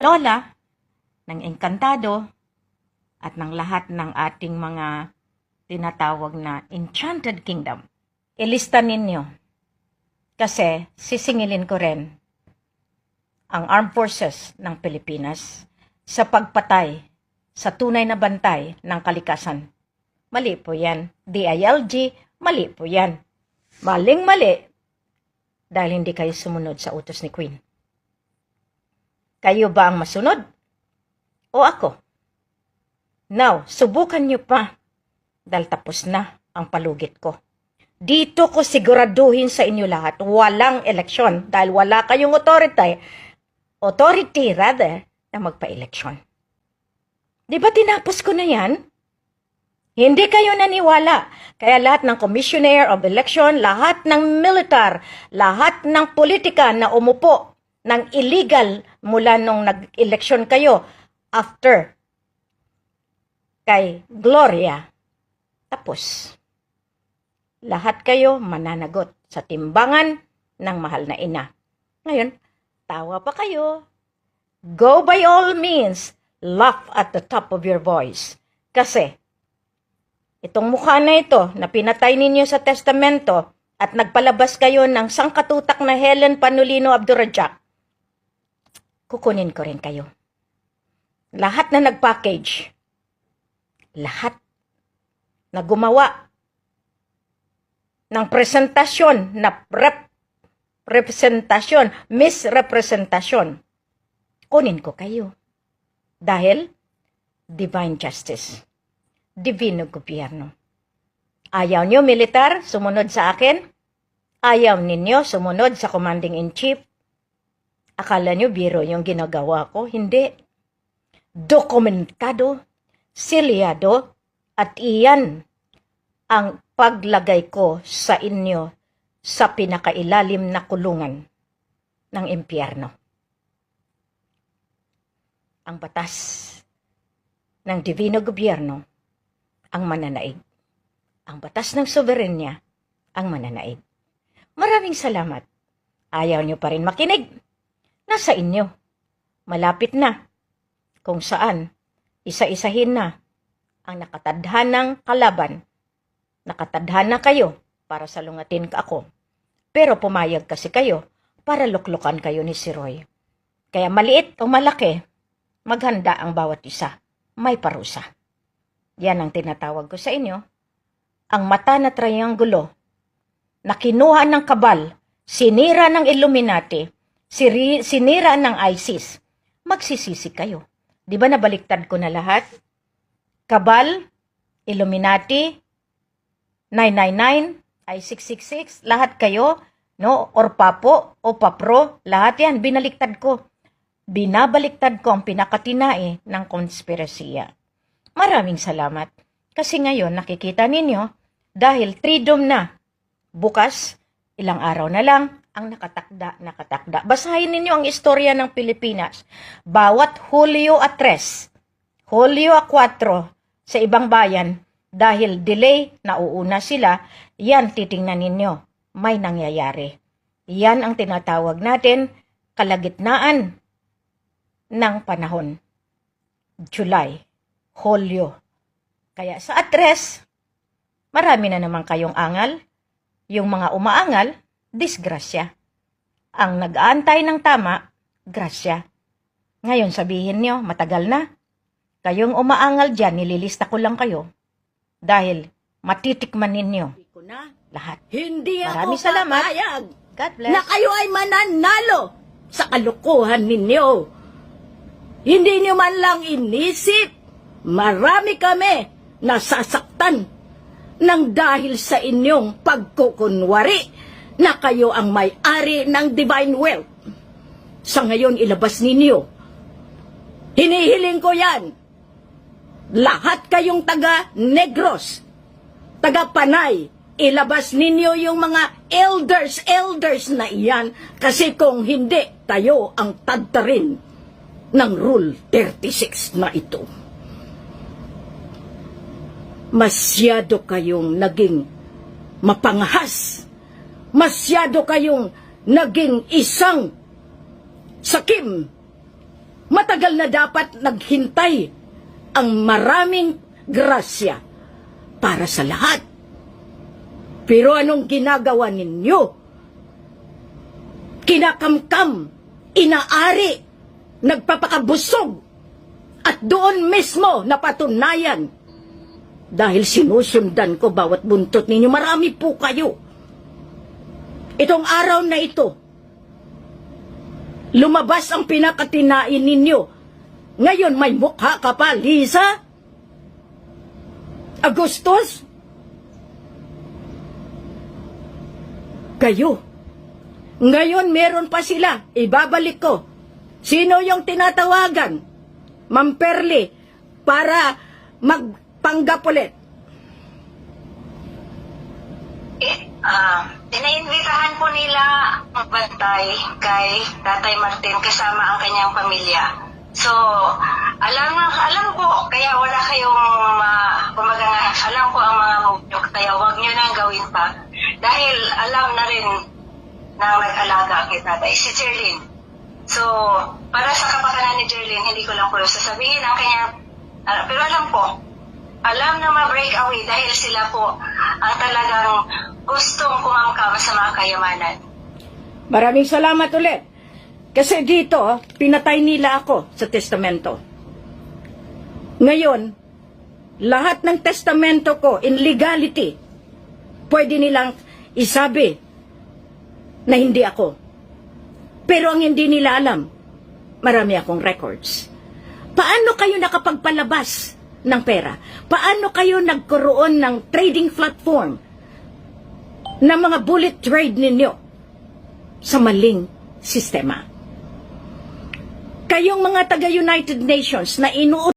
Lola, ng Engkantado, at ng lahat ng ating mga tinatawag na Enchanted Kingdom. Ilista ninyo. Kasi sisingilin ko rin ang Armed Forces ng Pilipinas sa pagpatay sa tunay na bantay ng kalikasan. Mali po yan. DILG, mali po yan. Maling-mali dahil hindi kayo sumunod sa utos ni Queen. Kayo ba ang masunod? O ako? Now, subukan nyo pa dahil tapos na ang palugit ko. Dito ko siguraduhin sa inyo lahat, walang eleksyon dahil wala kayong authority na magpa-eleksyon. Di ba tinapos ko na yan? Hindi kayo naniwala. Kaya lahat ng Commissioner of Election, lahat ng militar, lahat ng politika na umupo ng illegal mula nung nag-eleksyon kayo after kay Gloria, tapos. Lahat kayo mananagot sa timbangan ng mahal na ina. Ngayon, tawa pa kayo. Go by all means, laugh at the top of your voice. Kasi, itong mukha na ito na pinatay ninyo sa testamento at nagpalabas kayo ng sangkatutak na Helen Panulino Abdurrajak, kukunin ko rin kayo. Lahat na nag-package, lahat na gumawa ng presentasyon na misrepresentasyon, kunin ko kayo. Dahil, divine justice, divino gobyerno. Ayaw nyo militar, sumunod sa akin. Ayaw ninyo, sumunod sa commanding-in-chief. Akala nyo biro yung ginagawa ko? Hindi. Dokumentado, silyado, at iyan ang paglagay ko sa inyo sa pinakailalim na kulungan ng impyerno. Ang batas ng divino gobyerno ang mananaig. Ang batas ng soberenya ang mananaig. Maraming salamat. Ayaw nyo pa rin makinig. Nasa inyo. Malapit na. Kung saan, isa-isahin na ang nakatadhanang kalaban. Nakatadhana kayo para salungatin ka ako. Pero pumayag kasi kayo para luklukan kayo ni si Roy. Kaya maliit o malaki, maghanda ang bawat isa. May parusa. Yan ang tinatawag ko sa inyo. Ang mata na trianggulo na kinuha ng kabal, sinira ng Illuminati, sinira ng ISIS, magsisisi kayo. Di ba nabaliktad ko na lahat? Kabal, Illuminati, 999, I666, lahat kayo, no? Or papo, o papro, lahat yan, binaliktad ko. Binabaliktad ko ang pinakatinae ng konspirasiya. Maraming salamat. Kasi ngayon, nakikita ninyo, dahil freedom na, bukas, ilang araw na lang, ang nakatakda. Basahin ninyo ang istorya ng Pilipinas. Bawat Hulyo 3, Hulyo 4, sa ibang bayan, dahil delay, nauuna sila, yan titingnan ninyo, may nangyayari. Yan ang tinatawag natin, kalagitnaan ng panahon. July, Hulyo. Kaya sa 3, marami na naman kayong angal. Yung mga umaangal, disgrasya. Ang nag-aantay ng tama, grasya. Ngayon sabihin nyo, matagal na. Kayong umaangal dyan, nililista ko lang kayo. Dahil matitikman ninyo lahat. Hindi Maraming ako salamat. papayag God bless. na kayo ay mananalo sa kalukuhan ninyo. Hindi nyo man lang inisip. Marami kami nasasaktan ng dahil sa inyong pagkukunwari na kayo ang may-ari ng divine wealth. Sa ngayon, ilabas ninyo. Hinihiling ko yan. Lahat kayong taga-Negros, taga-Panay, ilabas ninyo yung mga elders na iyan kasi kung hindi, tayo ang tadtarin ng Rule 36 na ito. Masyado kayong naging mapangahas. Masyado kayong naging isang sakim Matagal na dapat naghintay ang maraming grasya para sa lahat. Pero anong ginagawa ninyo? Kinakamkam, inaari, nagpapakabusog, at doon mismo napatunayan. Dahil sinusundan ko bawat buntot ninyo, marami po kayo. Itong araw na ito, lumabas ang pinakatinain ninyo. Ngayon may mukha ka pa, Liza? Agustos? Kayo. Ngayon meron pa sila. Ibabalik ko. Sino yung tinatawagan? Ma'am Perli, para magpanggap ulit. Inainvitahan po nila magbantay kay Tatay Martin kasama ang kanyang pamilya. So, alam ko, kaya wala kayong, kumaga nga, alam ko ang mga move, kaya wag nyo nang gawin pa. Dahil alam na rin ng nag-alaga kay Tatay, si Jerlyn. So, para sa kapakanan ni Jerlyn, hindi ko lang po sasabihin ang kanyang, pero alam na ma-break away dahil sila po ang talagang gustong kumamkam sa mga kayamanan. Maraming salamat ulit. Kasi dito, pinatay nila ako sa testamento. Ngayon, lahat ng testamento ko in legality, pwede nilang isabi na hindi ako. Pero ang hindi nila alam, marami akong records. Paano kayo nakapagpalabas ng pera? Paano kayo nagkaroon ng trading platform ng mga bullet trade ninyo sa maling sistema? Kayong mga taga-United Nations na